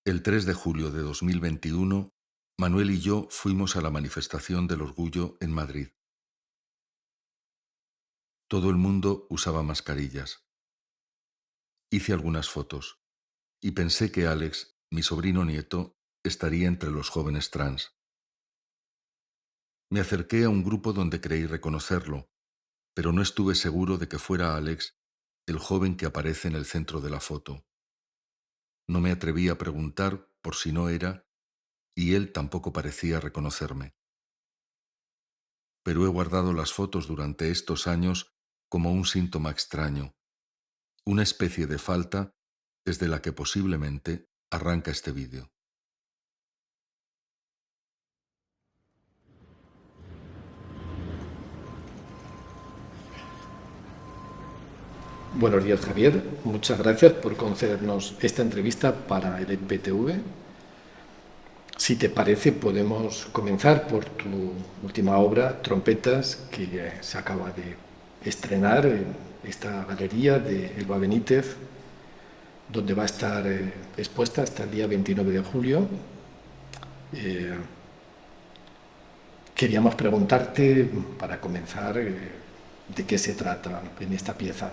El 3 de julio de 2021, Manuel y yo fuimos a la manifestación del orgullo en Madrid. Todo el mundo usaba mascarillas. Hice algunas fotos y pensé que Alex, mi sobrino nieto, estaría entre los jóvenes trans. Me acerqué a un grupo donde creí reconocerlo, pero no estuve seguro de que fuera Alex, el joven que aparece en el centro de la foto. No me atreví a preguntar por si no era, y él tampoco parecía reconocerme. Pero he guardado las fotos durante estos años como un síntoma extraño, una especie de falta desde la que posiblemente arranca este vídeo. Buenos días, Javier. Muchas gracias por concedernos esta entrevista para el EPTV. Si te parece, podemos comenzar por tu última obra, Trompetas, que se acaba de estrenar en esta galería de Elba Benítez, donde va a estar expuesta hasta el día 29 de julio. Queríamos preguntarte, para comenzar, de qué se trata en esta pieza.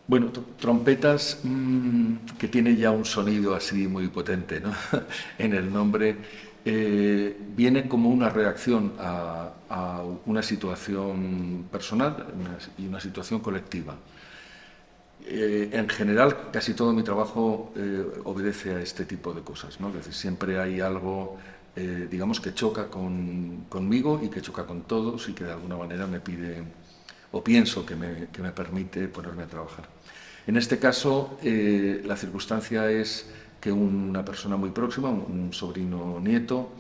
Bueno, Trompetas, que tiene ya un sonido así muy potente, ¿no? En el nombre, viene como una reacción a una situación personal y una situación colectiva. En general, casi todo mi trabajo obedece a este tipo de cosas, ¿no? Es decir, siempre hay algo, digamos, que choca conmigo y que choca con todos y que de alguna manera me pide o pienso que me permite ponerme a trabajar. En este caso, la circunstancia es que una persona muy próxima, un sobrino nieto,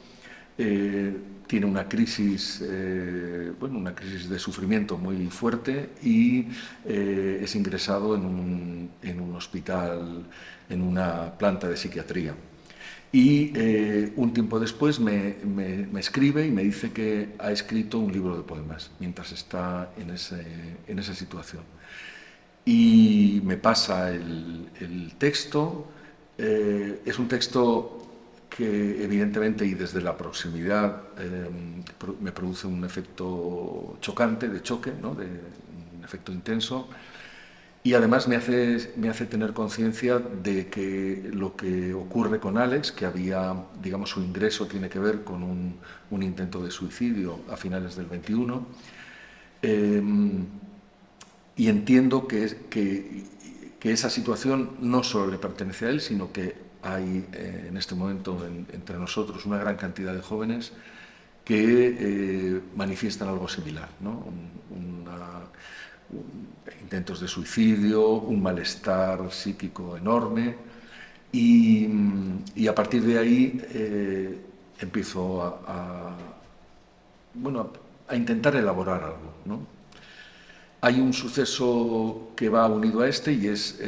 tiene una crisis de sufrimiento muy fuerte y es ingresado en un hospital, en una planta de psiquiatría. Y un tiempo después me escribe y me dice que ha escrito un libro de poemas mientras está en esa situación. Y me pasa el texto. Es un texto que evidentemente y desde la proximidad me produce un efecto chocante, de choque, ¿no? Un efecto intenso. Y además me hace tener conciencia de que lo que ocurre con Alex, que había, digamos, su ingreso tiene que ver con un intento de suicidio a finales del 21, y entiendo que esa situación no solo le pertenece a él, sino que hay en este momento entre nosotros una gran cantidad de jóvenes que manifiestan algo similar, ¿no? Intentos de suicidio, un malestar psíquico enorme y a partir de ahí empiezo bueno, a intentar elaborar algo, ¿no? Hay un suceso que va unido a este y es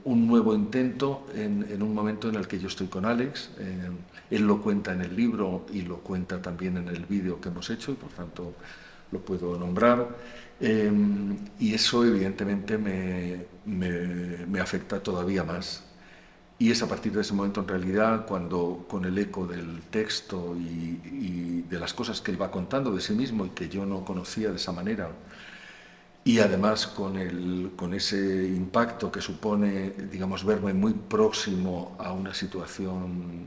un nuevo intento en un momento en el que yo estoy con Alex. Él lo cuenta en el libro y lo cuenta también en el vídeo que hemos hecho y por tanto lo puedo nombrar. Y eso evidentemente me afecta todavía más. Y es a partir de ese momento, en realidad, cuando con el eco del texto y de las cosas que él va contando de sí mismo y que yo no conocía de esa manera, y además con ese impacto que supone, digamos, verme muy próximo a una situación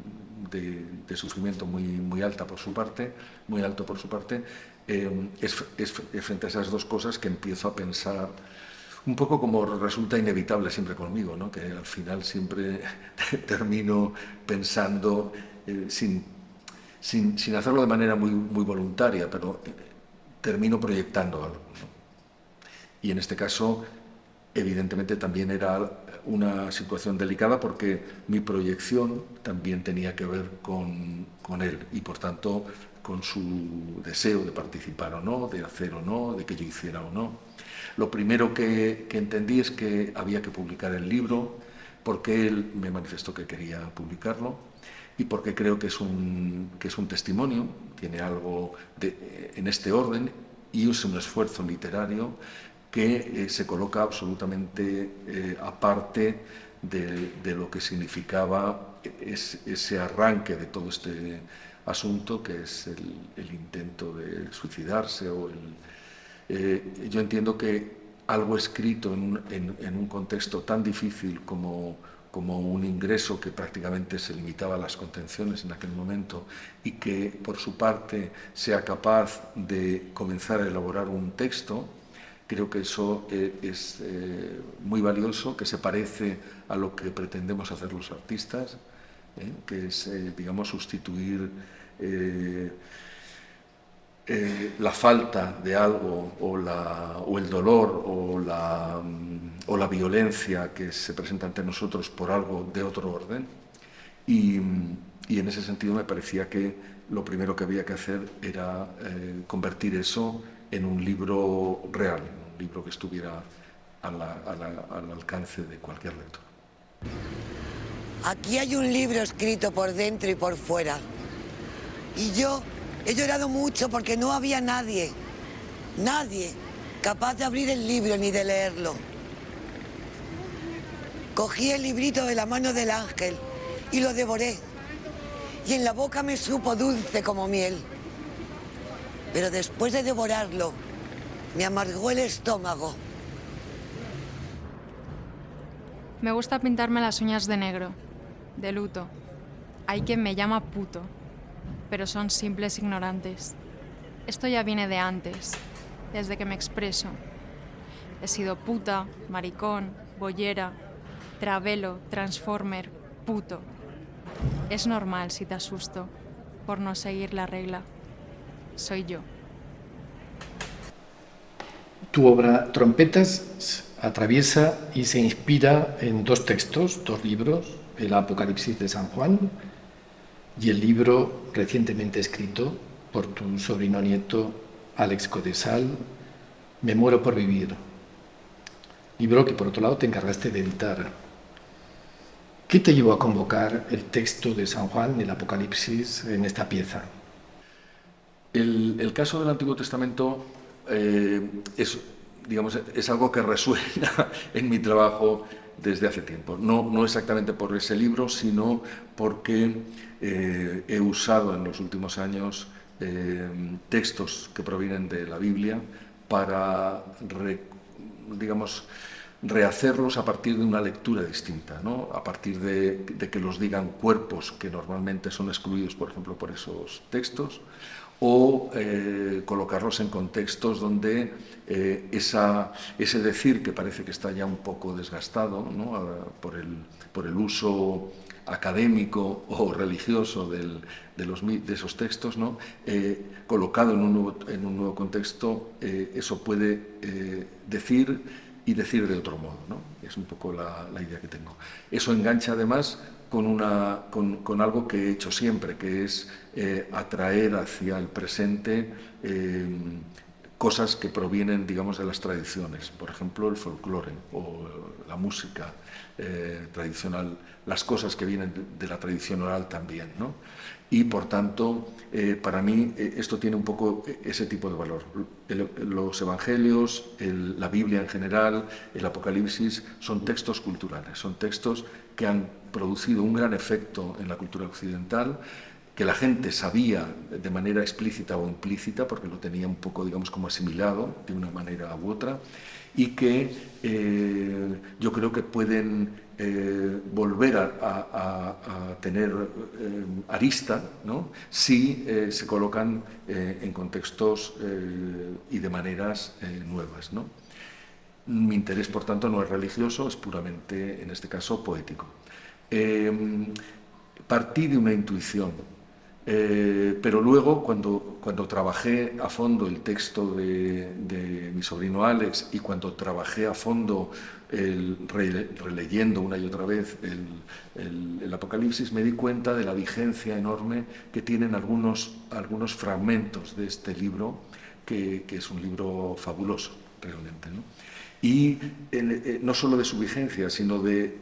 de sufrimiento muy alta por su parte, muy alto por su parte, es frente a esas dos cosas que empiezo a pensar un poco como resulta inevitable siempre conmigo, ¿no? Que al final siempre termino pensando sin hacerlo de manera muy voluntaria, pero termino proyectando algo, ¿no? Y en este caso, evidentemente, también era una situación delicada porque mi proyección también tenía que ver con él y, por tanto, con su deseo de participar o no, de hacer o no, de que yo hiciera o no. Lo primero que entendí es que había que publicar el libro porque él me manifestó que quería publicarlo y porque creo que es un testimonio, tiene algo en este orden y es un esfuerzo literario que se coloca absolutamente aparte de lo que significaba ese arranque de todo este asunto, que es el intento de suicidarse. Yo entiendo que algo escrito en un contexto tan difícil como un ingreso que prácticamente se limitaba a las contenciones en aquel momento, y que por su parte sea capaz de comenzar a elaborar un texto, creo que eso es muy valioso, que se parece a lo que pretendemos hacer los artistas, que es, digamos, sustituir la falta de algo o el dolor o la violencia que se presenta ante nosotros por algo de otro orden. Y en ese sentido me parecía que lo primero que había que hacer era convertir eso en un libro real, en un libro que estuviera al alcance de cualquier lector. Aquí hay un libro escrito por dentro y por fuera. Y yo he llorado mucho porque no había nadie capaz de abrir el libro ni de leerlo. Cogí el librito de la mano del ángel y lo devoré. Y en la boca me supo dulce como miel. Pero después de devorarlo, me amargó el estómago. Me gusta pintarme las uñas de negro, de luto. Hay quien me llama puto, pero son simples ignorantes. Esto ya viene de antes, desde que me expreso. He sido puta, maricón, boyera, travelo, transformer, puto. Es normal si te asusto por no seguir la regla. Soy yo. Tu obra Trompetas atraviesa y se inspira en dos textos, dos libros, el Apocalipsis de San Juan y el libro recientemente escrito por tu sobrino nieto Àlex Codesal, Me muero por vivir. Libro que por otro lado te encargaste de editar. ¿Qué te llevó a convocar el texto de San Juan, el Apocalipsis, en esta pieza? El caso del Antiguo Testamento es algo que resuena en mi trabajo desde hace tiempo. No exactamente por ese libro, sino porque he usado en los últimos años textos que provienen de la Biblia para, rehacerlos a partir de una lectura distinta, ¿no? A partir de que los digan cuerpos que normalmente son excluidos, por ejemplo, por esos textos, o colocarlos en contextos donde ese decir, que parece que está ya un poco desgastado, ¿no? por el uso académico o religioso de esos textos, ¿no? Colocado en un nuevo contexto, eso puede decir y decir de otro modo, ¿no? Es un poco la idea que tengo. Eso engancha además con algo que he hecho siempre, que es atraer hacia el presente cosas que provienen, digamos, de las tradiciones. Por ejemplo, el folclore o la música tradicional, las cosas que vienen de la tradición oral también, ¿no? Y, por tanto, para mí esto tiene un poco ese tipo de valor. Los evangelios, la Biblia en general, el Apocalipsis, son textos culturales, son textos que han producido un gran efecto en la cultura occidental, que la gente sabía de manera explícita o implícita, porque lo tenía un poco, digamos, como asimilado de una manera u otra, y que yo creo que pueden volver a tener arista, ¿no? Si se colocan en contextos y de maneras nuevas, ¿no? Mi interés, por tanto, no es religioso, es puramente, en este caso, poético. Partí de una intuición, pero luego, cuando trabajé a fondo el texto de mi sobrino Àlex, y cuando trabajé a fondo releyendo una y otra vez el Apocalipsis, me di cuenta de la vigencia enorme que tienen algunos fragmentos de este libro, que es un libro fabuloso, realmente, ¿no? Y no solo de su vigencia, sino de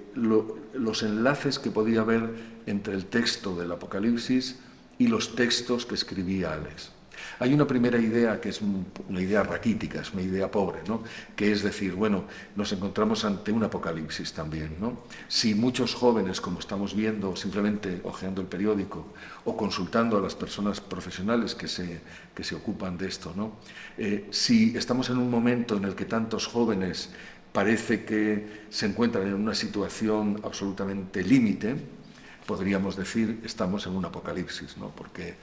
los enlaces que podía haber entre el texto del Apocalipsis y los textos que escribía Àlex. Hay una primera idea que es una idea raquítica, es una idea pobre, ¿no? Que es decir, bueno, nos encontramos ante un apocalipsis también, ¿no? Si muchos jóvenes, como estamos viendo, simplemente hojeando el periódico o consultando a las personas profesionales que se ocupan de esto, ¿no? Si estamos en un momento en el que tantos jóvenes parece que se encuentran en una situación absolutamente límite, podríamos decir, estamos en un apocalipsis, ¿no? Porque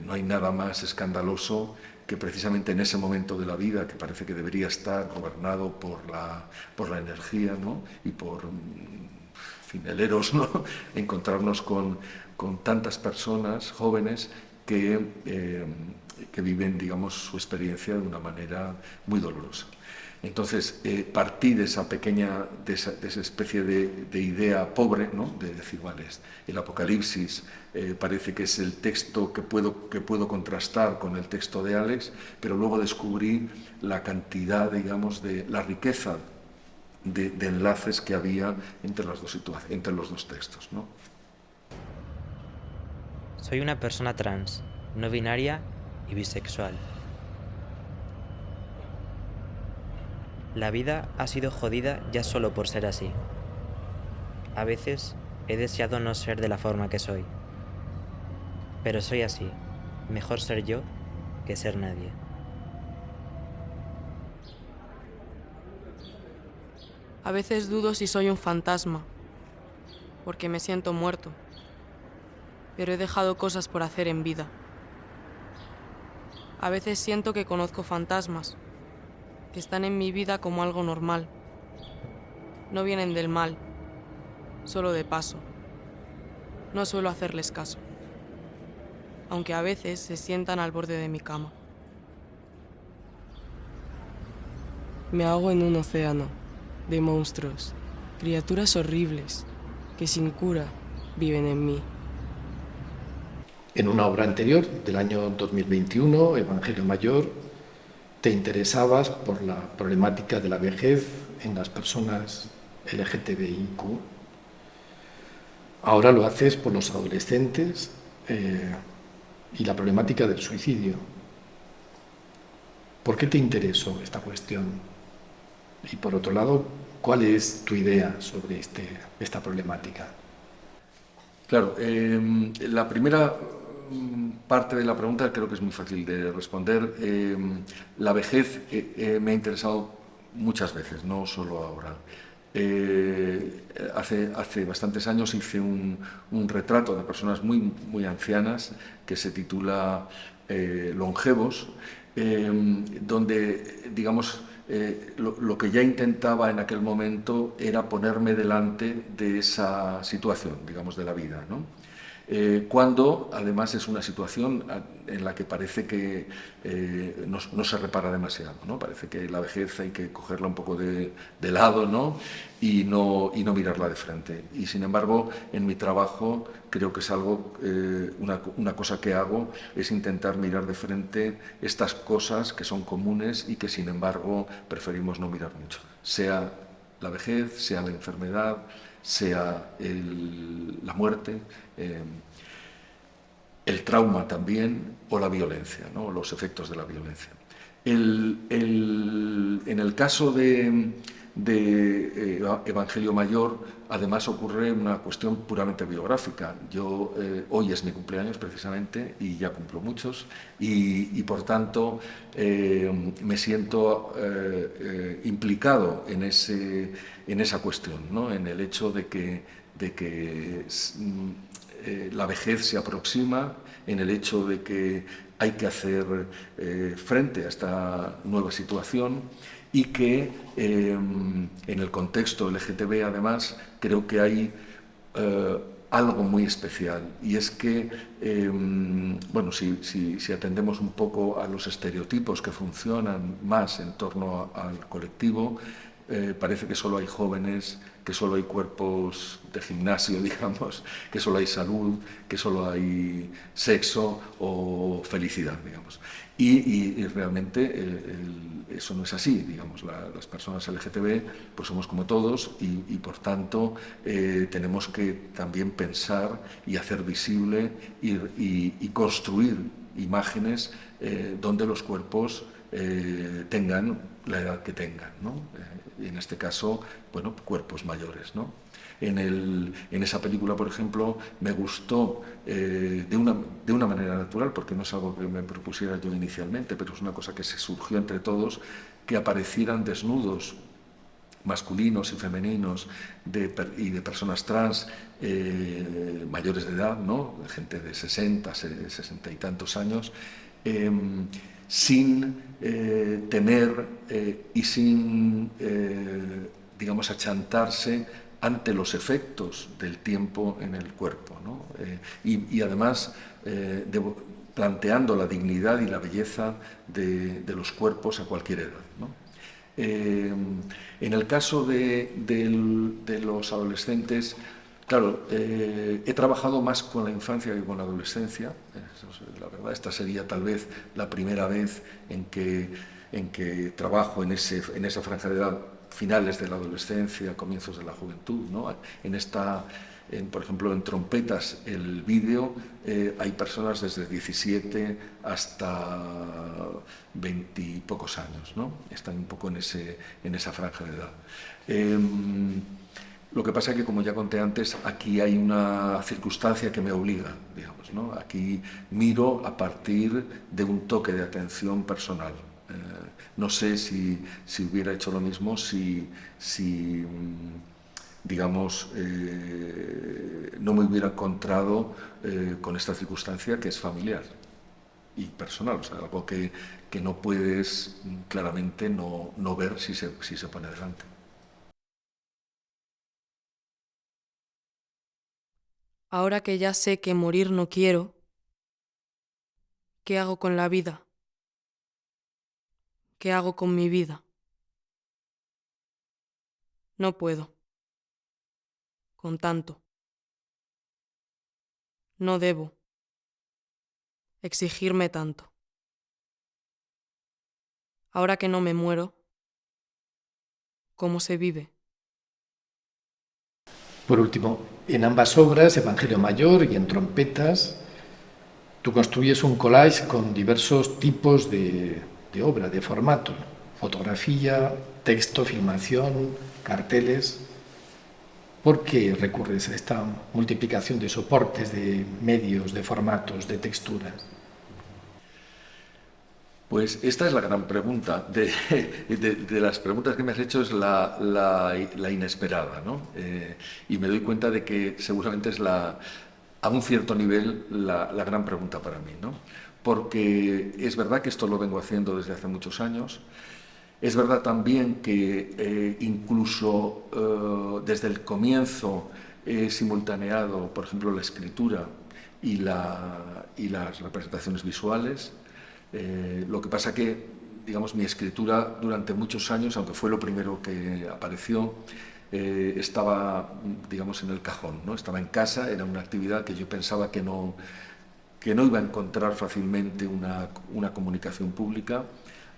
no hay nada más escandaloso que precisamente en ese momento de la vida que parece que debería estar gobernado por la energía, ¿no? Y por el eros, ¿no? Encontrarnos con tantas personas jóvenes que viven, digamos, su experiencia de una manera muy dolorosa. Entonces, partí de esa pequeña, de esa especie de idea pobre, ¿no? De decir, vale, el Apocalipsis parece que es el texto que puedo contrastar con el texto de Alex, pero luego descubrí la cantidad, digamos, de la riqueza de enlaces que había entre los dos textos, ¿no? Soy una persona trans, no binaria y bisexual. La vida ha sido jodida ya solo por ser así. A veces he deseado no ser de la forma que soy. Pero soy así. Mejor ser yo que ser nadie. A veces dudo si soy un fantasma, porque me siento muerto. Pero he dejado cosas por hacer en vida. A veces siento que conozco fantasmas, que están en mi vida como algo normal. No vienen del mal, solo de paso. No suelo hacerles caso, aunque a veces se sientan al borde de mi cama. Me ahogo en un océano de monstruos, criaturas horribles, que sin cura viven en mí. En una obra anterior, del año 2021, Evangelio Mayor, te interesabas por la problemática de la vejez en las personas LGTBIQ. Ahora lo haces por los adolescentes y la problemática del suicidio. ¿Por qué te interesó esta cuestión? Y por otro lado, ¿cuál es tu idea sobre esta problemática? Claro, la primera parte de la pregunta creo que es muy fácil de responder. La vejez me ha interesado muchas veces, no solo ahora. Hace bastantes años hice un retrato de personas muy ancianas que se titula Longevos, donde, digamos, lo que ya intentaba en aquel momento era ponerme delante de esa situación, digamos, de la vida, ¿no? Cuando además es una situación en la que parece que no se repara demasiado, ¿no? Parece que la vejez hay que cogerla un poco de lado, ¿no? Y no mirarla de frente. Y sin embargo, en mi trabajo creo que es algo, una cosa que hago es intentar mirar de frente estas cosas que son comunes y que sin embargo preferimos no mirar mucho. Sea la vejez, sea la enfermedad, sea la muerte, el trauma también, o la violencia, ¿no? Los efectos de la violencia. En el caso de Evangelio Mayor, además ocurre una cuestión puramente biográfica. Hoy es mi cumpleaños precisamente y ya cumplo muchos y por tanto me siento implicado en esa cuestión, ¿no? En el hecho de que la vejez se aproxima, en el hecho de que hay que hacer frente a esta nueva situación y que en el contexto LGTB además creo que hay algo muy especial y es que, bueno, si atendemos un poco a los estereotipos que funcionan más en torno al colectivo, parece que solo hay jóvenes, que solo hay cuerpos de gimnasio, digamos, que solo hay salud, que solo hay sexo o felicidad, digamos. Y realmente eso no es así, digamos, las personas LGTB pues somos como todos y por tanto tenemos que también pensar y hacer visible y construir imágenes donde los cuerpos tengan la edad que tengan, ¿no? En este caso, bueno, cuerpos mayores, ¿no? En esa película, por ejemplo, me gustó de una manera natural, porque no es algo que me propusiera yo inicialmente, pero es una cosa que se surgió entre todos, que aparecieran desnudos masculinos y femeninos y de personas trans mayores de edad, ¿no? Gente de 60, 60 y tantos años, sin temer y sin, digamos, achantarse ante los efectos del tiempo en el cuerpo, ¿no? Y además planteando la dignidad y la belleza de los cuerpos a cualquier edad, ¿no? En el caso de los adolescentes, claro, he trabajado más con la infancia que con la adolescencia. La verdad, esta sería tal vez la primera vez en que trabajo en esa franja de edad, finales de la adolescencia, comienzos de la juventud, ¿no? Por ejemplo, en Trompetas, el vídeo, hay personas desde 17 hasta 20 y pocos años, ¿no? Están un poco en esa franja de edad. Lo que pasa es que, como ya conté antes, aquí hay una circunstancia que me obliga, digamos, ¿no? Aquí miro a partir de un toque de atención personal. No sé si hubiera hecho lo mismo digamos, no me hubiera encontrado con esta circunstancia que es familiar y personal, o sea, algo que no puedes claramente no ver si se pone delante. Ahora que ya sé que morir no quiero, ¿qué hago con la vida? ¿Qué hago con mi vida? No puedo. Con tanto. No debo exigirme tanto. Ahora que no me muero, ¿cómo se vive? Por último, en ambas obras, Evangelio Mayor y en Trompetas, tú construyes un collage con diversos tipos de obra, de formato: fotografía, texto, filmación, carteles. ¿Por qué recurres a esta multiplicación de soportes, de medios, de formatos, de texturas? Pues esta es la gran pregunta. De las preguntas que me has hecho es la inesperada, ¿no? Y me doy cuenta de que seguramente es a un cierto nivel la gran pregunta para mí, ¿no? Porque es verdad que esto lo vengo haciendo desde hace muchos años. Es verdad también que incluso desde el comienzo he simultaneado, por ejemplo, la escritura y las representaciones visuales. Lo que pasa que, digamos, mi escritura durante muchos años, aunque fue lo primero que apareció, estaba, digamos, en el cajón, ¿no? Estaba en casa, era una actividad que yo pensaba que no iba a encontrar fácilmente una comunicación pública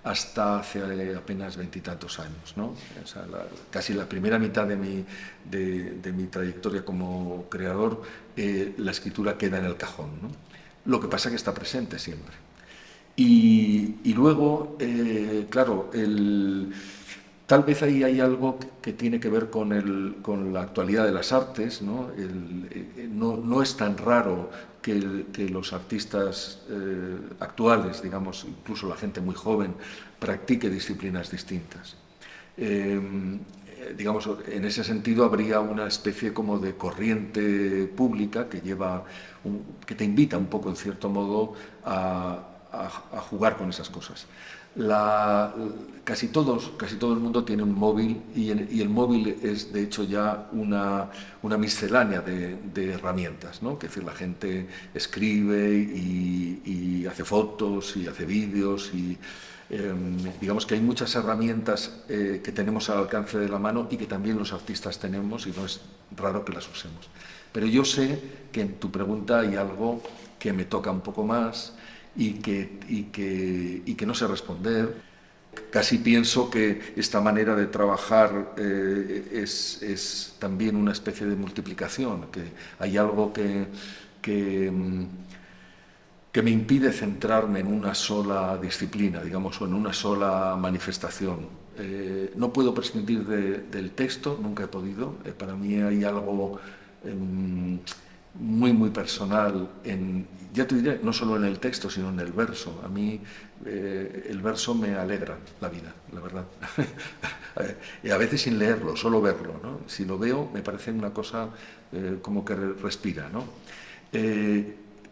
hasta hace apenas 20 y tantos años, ¿no? O sea, casi la primera mitad de mi trayectoria como creador, la escritura queda en el cajón, ¿no? Lo que pasa es que está presente siempre. Y luego, claro, tal vez ahí hay algo que tiene que ver con la actualidad de las artes, ¿no? No es tan raro que los artistas actuales, digamos, incluso la gente muy joven, practique disciplinas distintas. Digamos, en ese sentido habría una especie como de corriente pública que te invita un poco, en cierto modo, a jugar con esas cosas. Casi todo el mundo tiene un móvil y el móvil es, de hecho, ya una miscelánea de herramientas, ¿no? Es decir, la gente escribe y hace fotos y hace vídeos y digamos que hay muchas herramientas que tenemos al alcance de la mano y que también los artistas tenemos, y no es raro que las usemos. Pero yo sé que en tu pregunta hay algo que me toca un poco más y que no sé responder. Casi pienso que esta manera de trabajar es también una especie de multiplicación, que hay algo que que me impide centrarme en una sola disciplina, digamos, o en una sola manifestación. No puedo prescindir del texto, nunca he podido. Para mí hay algo muy, muy personal, ya te diré, no solo en el texto, sino en el verso. A mí el verso me alegra la vida, la verdad. Y a veces sin leerlo, solo verlo, ¿no? Si lo veo, me parece una cosa como que respira, ¿no?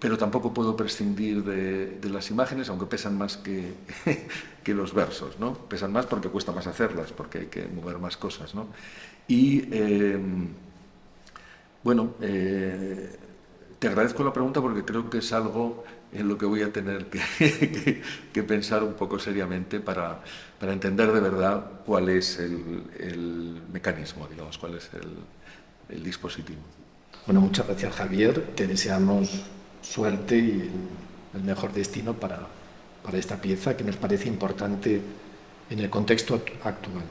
Pero tampoco puedo prescindir de las imágenes, aunque pesan más que los versos, ¿no? Pesan más porque cuesta más hacerlas, porque hay que mover más cosas, ¿no? Y, bueno, te agradezco la pregunta porque creo que es algo en lo que voy a tener que pensar un poco seriamente para entender de verdad cuál es el mecanismo, digamos, cuál es el dispositivo. Bueno, muchas gracias, Javier. Te deseamos suerte y el mejor destino para esta pieza que nos parece importante en el contexto actual.